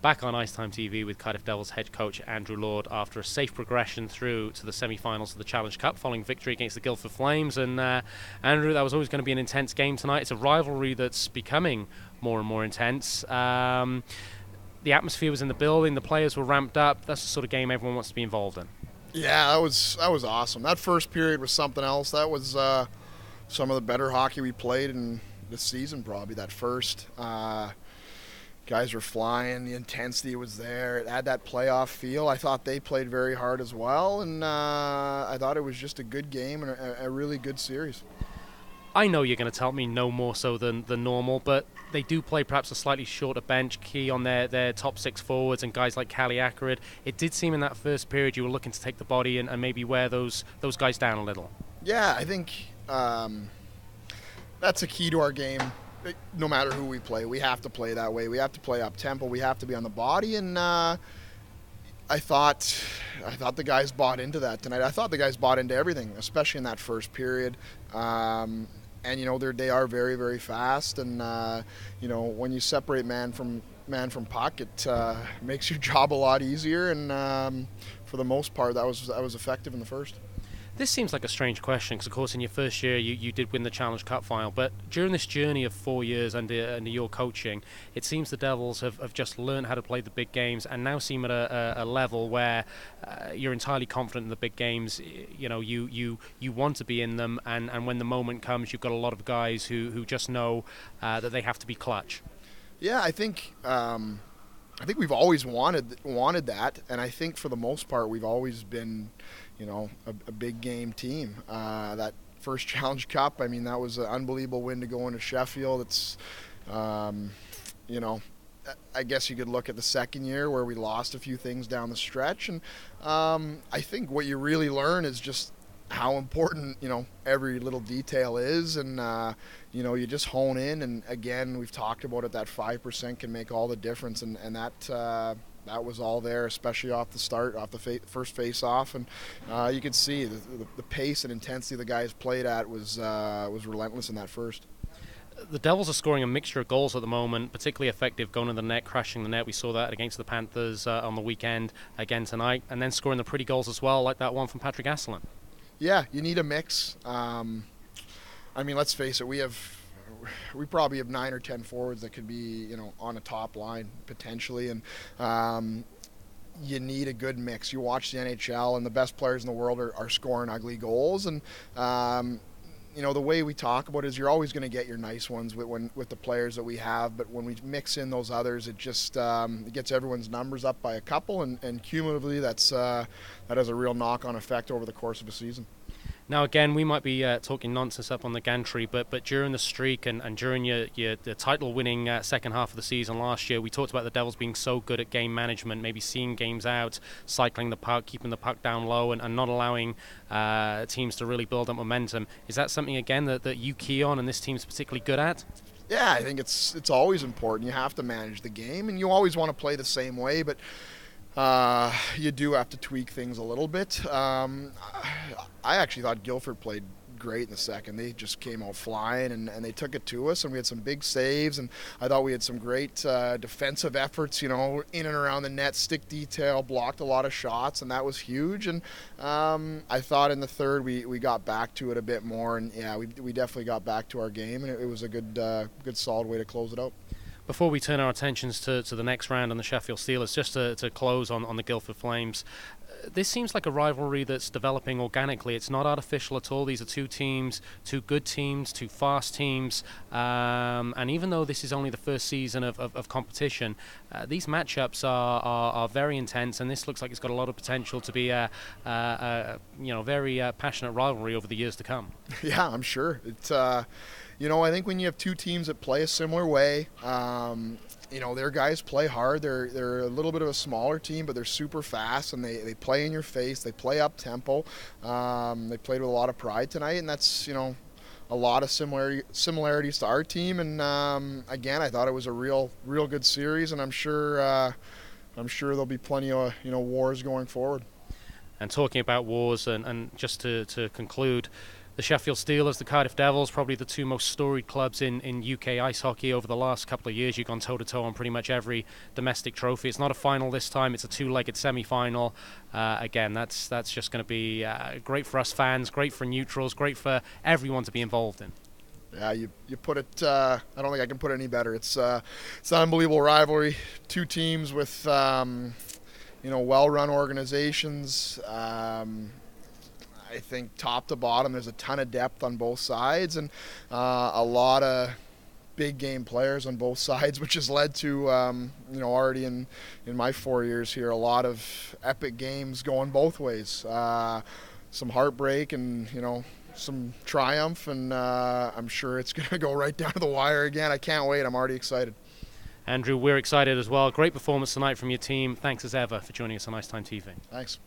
back on IceTime.TV with Cardiff Devils head coach Andrew Lord after a safe progression through to the semi-finals of the Challenge Cup following victory against the Guildford Flames. And Andrew, that was always going to be an intense game tonight. It's a rivalry that's becoming more and more intense. The atmosphere was in the building, the players were ramped up. That's the sort of game everyone wants to be involved in. Yeah, that was awesome. That first period was something else. That was some of the better hockey we played in this season, probably. That first. Guys were flying. The intensity was there. It had that playoff feel. I thought they played very hard as well, and I thought it was just a good game and a really good series. I know you're going to tell me no more so than normal, but they do play perhaps a slightly shorter bench, key on their top six forwards and guys like Cali Acrid. It did seem in that first period you were looking to take the body and maybe wear those guys down a little. Yeah, I think that's a key to our game. No matter who we play, we have to play that way. We have to play up tempo. We have to be on the body, and I thought the guys bought into that tonight. I thought the guys bought into everything, especially in that first period. And they are very, very fast, and when you separate man from puck, it makes your job a lot easier. And for the most part, that was effective in the first. This seems like a strange question because, of course, in your first year you did win the Challenge Cup final. But during this journey of 4 years under your coaching, it seems the Devils have just learned how to play the big games and now seem at a level where you're entirely confident in the big games. You want to be in them, and when the moment comes, you've got a lot of guys who just know that they have to be clutch. Yeah, I think we've always wanted that, and I think for the most part we've always been, a big game team. That first Challenge Cup, I mean, that was an unbelievable win to go into Sheffield. It's, I guess you could look at the second year where we lost a few things down the stretch, and I think what you really learn is just how important every little detail is, and you just hone in. And again, we've talked about it, that 5% can make all the difference, and that was all there, especially off the start, off the first face-off, and you could see the pace and intensity the guys played at was relentless in that first. The Devils are scoring a mixture of goals at the moment, particularly effective going to the net, crashing the net. We saw that against the Panthers on the weekend, again tonight, and then scoring the pretty goals as well, like that one from Patrick Asselin. Yeah, you need a mix. Let's face it, we probably have 9 or 10 forwards that could be, on a top line potentially, and you need a good mix. You watch the NHL, and the best players in the world are scoring ugly goals, and the way we talk about it is you're always going to get your nice ones with the players that we have, but when we mix in those others, it just it gets everyone's numbers up by a couple, and cumulatively that has a real knock-on effect over the course of a season. Now, again, we might be talking nonsense up on the gantry, but during the streak and during the title-winning second half of the season last year, we talked about the Devils being so good at game management, maybe seeing games out, cycling the puck, keeping the puck down low, and not allowing teams to really build up momentum. Is that something, again, that you key on and this team's particularly good at? Yeah, I think it's always important. You have to manage the game, and you always want to play the same way, but you do have to tweak things a little bit. I actually thought Guildford played great in the second. They just came out flying, and they took it to us, and we had some big saves, and I thought we had some great defensive efforts, in and around the net, stick detail, blocked a lot of shots, and that was huge. And I thought in the third we got back to it a bit more, and yeah, we definitely got back to our game, and it was a good solid way to close it out. Before we turn our attentions to the next round on the Sheffield Steelers, just to close on the Guildford Flames, this seems like a rivalry that's developing organically. It's not artificial at all. These are two good teams, two fast teams, and even though this is only the first season of competition, these matchups are very intense, and this looks like it's got a lot of potential to be a very passionate rivalry over the years to come. Yeah, I'm sure. It's I think when you have two teams that play a similar way, their guys play hard. They're a little bit of a smaller team, but they're super fast, and they play in your face. They play up tempo. They played with a lot of pride tonight, and that's a lot of similarities to our team. And again, I thought it was a real good series, and I'm sure there'll be plenty of wars going forward. And talking about wars, and just to conclude, The Sheffield Steelers, the Cardiff Devils, probably the two most storied clubs in UK ice hockey over the last couple of years. You've gone toe-to-toe on pretty much every domestic trophy. It's not a final this time, it's a two-legged semi-final. Again, that's just going to be great for us fans, great for neutrals, great for everyone to be involved in. Yeah, you put it, I don't think I can put it any better. It's an unbelievable rivalry. Two teams with, well-run organizations. I think top to bottom, there's a ton of depth on both sides, and a lot of big game players on both sides, which has led to, already in my 4 years here, a lot of epic games going both ways. Some heartbreak and, some triumph, and I'm sure it's going to go right down to the wire again. I can't wait. I'm already excited. Andrew, we're excited as well. Great performance tonight from your team. Thanks as ever for joining us on IceTime TV. Thanks.